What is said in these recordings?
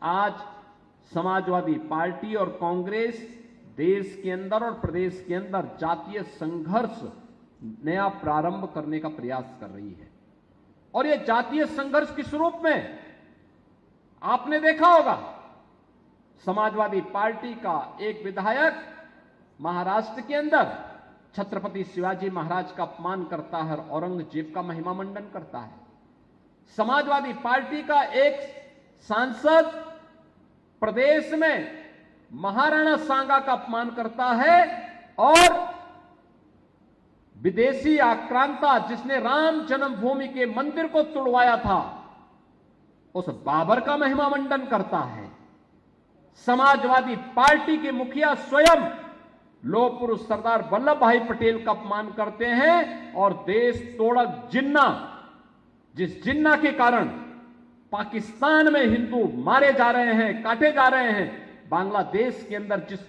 आज समाजवादी पार्टी और कांग्रेस देश के अंदर और प्रदेश के अंदर जातीय संघर्ष नया प्रारंभ करने का प्रयास कर रही है। और यह जातीय संघर्ष किस रूप में? आपने देखा होगा, समाजवादी पार्टी का एक विधायक महाराष्ट्र के अंदर छत्रपति शिवाजी महाराज का अपमान करता है और औरंगजेब का महिमा मंडन करता है। समाजवादी पार्टी का एक सांसद प्रदेश में महाराणा सांगा का अपमान करता है और विदेशी आक्रांता जिसने राम जन्मभूमि के मंदिर को तुड़वाया था उस बाबर का महिमा मंडन करता है। समाजवादी पार्टी के मुखिया स्वयं लौह पुरुष सरदार वल्लभ भाई पटेल का अपमान करते हैं और देश तोड़क जिन्ना, जिस जिन्ना के कारण पाकिस्तान में हिंदू मारे जा रहे हैं, काटे जा रहे हैं, बांग्लादेश के अंदर जिस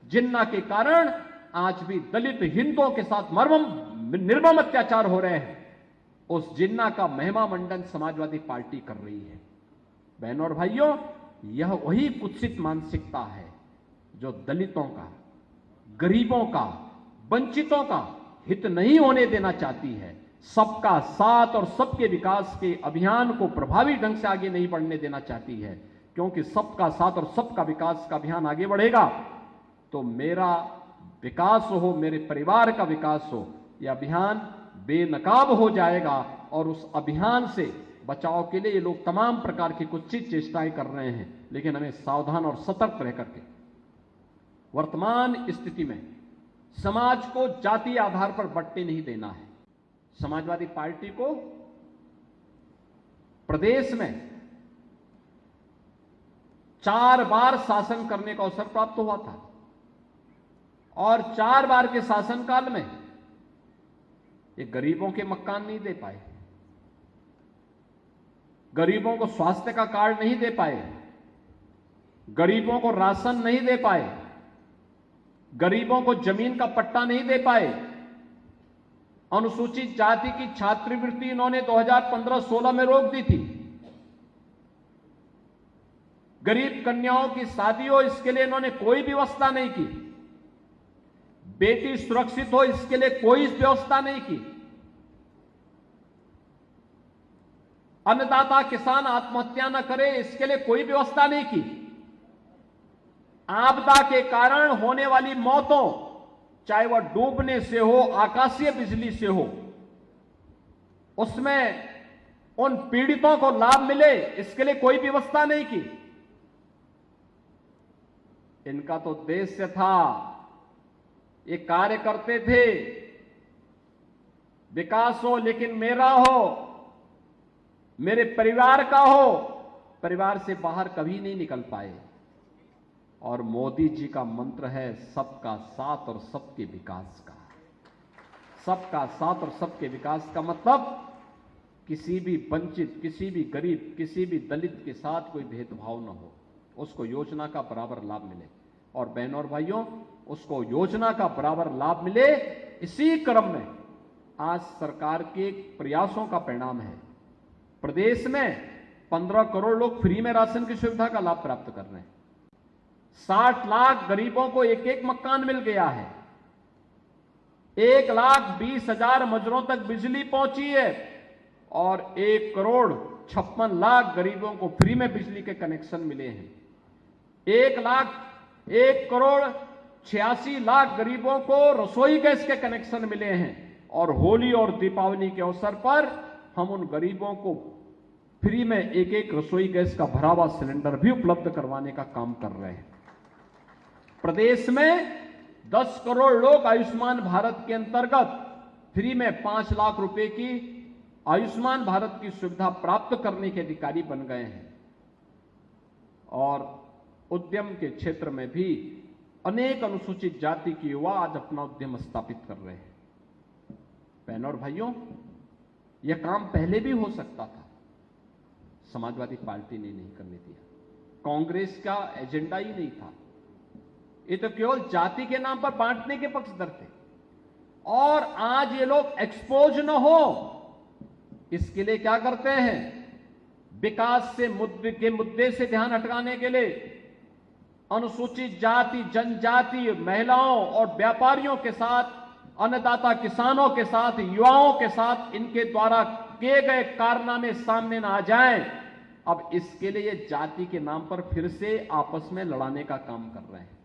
जिन्ना के कारण आज भी दलित हिंदुओं के साथ निर्मम अत्याचार हो रहे हैं, उस जिन्ना का महिमा मंडन समाजवादी पार्टी कर रही है। बहनों और भाइयों, यह वही कुत्सित मानसिकता है जो दलितों का, गरीबों का, वंचितों का हित नहीं होने देना चाहती है। सबका साथ और सबके विकास के अभियान को प्रभावी ढंग से आगे नहीं बढ़ने देना चाहती है, क्योंकि सबका साथ और सबका विकास का अभियान आगे बढ़ेगा तो मेरा विकास हो, मेरे परिवार का विकास हो, यह अभियान बेनकाब हो जाएगा। और उस अभियान से बचाव के लिए ये लोग तमाम प्रकार की कुत्सित चेष्टाएं कर रहे हैं, लेकिन हमें सावधान और सतर्क रह करके वर्तमान स्थिति में समाज को जातीय आधार पर बंटने नहीं देना है। समाजवादी पार्टी को प्रदेश में 4 बार शासन करने का अवसर प्राप्त हुआ था और 4 बार के शासनकाल में ये गरीबों के मकान नहीं दे पाए, गरीबों को स्वास्थ्य का कार्ड नहीं दे पाए, गरीबों को राशन नहीं दे पाए, गरीबों को जमीन का पट्टा नहीं दे पाए, अनुसूचित जाति की छात्रवृत्ति इन्होंने 2015-16 में रोक दी थी, गरीब कन्याओं की शादी हो इसके लिए इन्होंने कोई व्यवस्था नहीं की, बेटी सुरक्षित हो इसके लिए कोई व्यवस्था नहीं की, अन्नदाता किसान आत्महत्या न करे इसके लिए कोई व्यवस्था नहीं की। आपदा के कारण होने वाली मौतों, चाहे वह डूबने से हो, आकाशीय बिजली से हो, उसमें उन पीड़ितों को लाभ मिले इसके लिए कोई व्यवस्था नहीं की। इनका तो उद्देश्य था, ये कार्य करते थे विकास हो लेकिन मेरा हो, मेरे परिवार का हो, परिवार से बाहर कभी नहीं निकल पाए। और मोदी जी का मंत्र है सबका साथ और सबके विकास का। सबका साथ और सबके विकास का मतलब किसी भी वंचित, किसी भी गरीब, किसी भी दलित के साथ कोई भेदभाव न हो, उसको योजना का बराबर लाभ मिले। और बहनों और भाइयों, उसको योजना का बराबर लाभ मिले, इसी क्रम में आज सरकार के प्रयासों का परिणाम है प्रदेश में 15 करोड़ लोग फ्री में राशन की सुविधा का लाभ प्राप्त कर रहे हैं। 60 लाख गरीबों को एक एक मकान मिल गया है। 1,20,000 मजरों तक बिजली पहुंची है और 1,56,00,000 गरीबों को फ्री में बिजली के कनेक्शन मिले हैं। 1,86,00,000 गरीबों को रसोई गैस के कनेक्शन मिले हैं। और होली और दीपावली के अवसर पर हम उन गरीबों को फ्री में एक एक रसोई गैस का भरा हुआ सिलेंडर भी उपलब्ध करवाने का काम कर रहे हैं। प्रदेश में 10 करोड़ लोग आयुष्मान भारत के अंतर्गत फ्री में 5 लाख रुपए की आयुष्मान भारत की सुविधा प्राप्त करने के अधिकारी बन गए हैं। और उद्यम के क्षेत्र में भी अनेक अनुसूचित जाति के युवा आज अपना उद्यम स्थापित कर रहे हैं। बहनों और भाइयों, यह काम पहले भी हो सकता था, समाजवादी पार्टी ने नहीं करने दिया। कांग्रेस का एजेंडा ही नहीं था, ये तो केवल जाति के नाम पर बांटने के पक्षधर थे। और आज ये लोग एक्सपोज न हो इसके लिए क्या करते हैं, विकास से मुद्दे से ध्यान हटकाने के लिए अनुसूचित जाति, जनजाति, महिलाओं और व्यापारियों के साथ, अन्नदाता किसानों के साथ, युवाओं के साथ इनके द्वारा किए गए कारनामे सामने न आ जाएं। अब इसके लिए जाति के नाम पर फिर से आपस में लड़ाने का काम कर रहे हैं।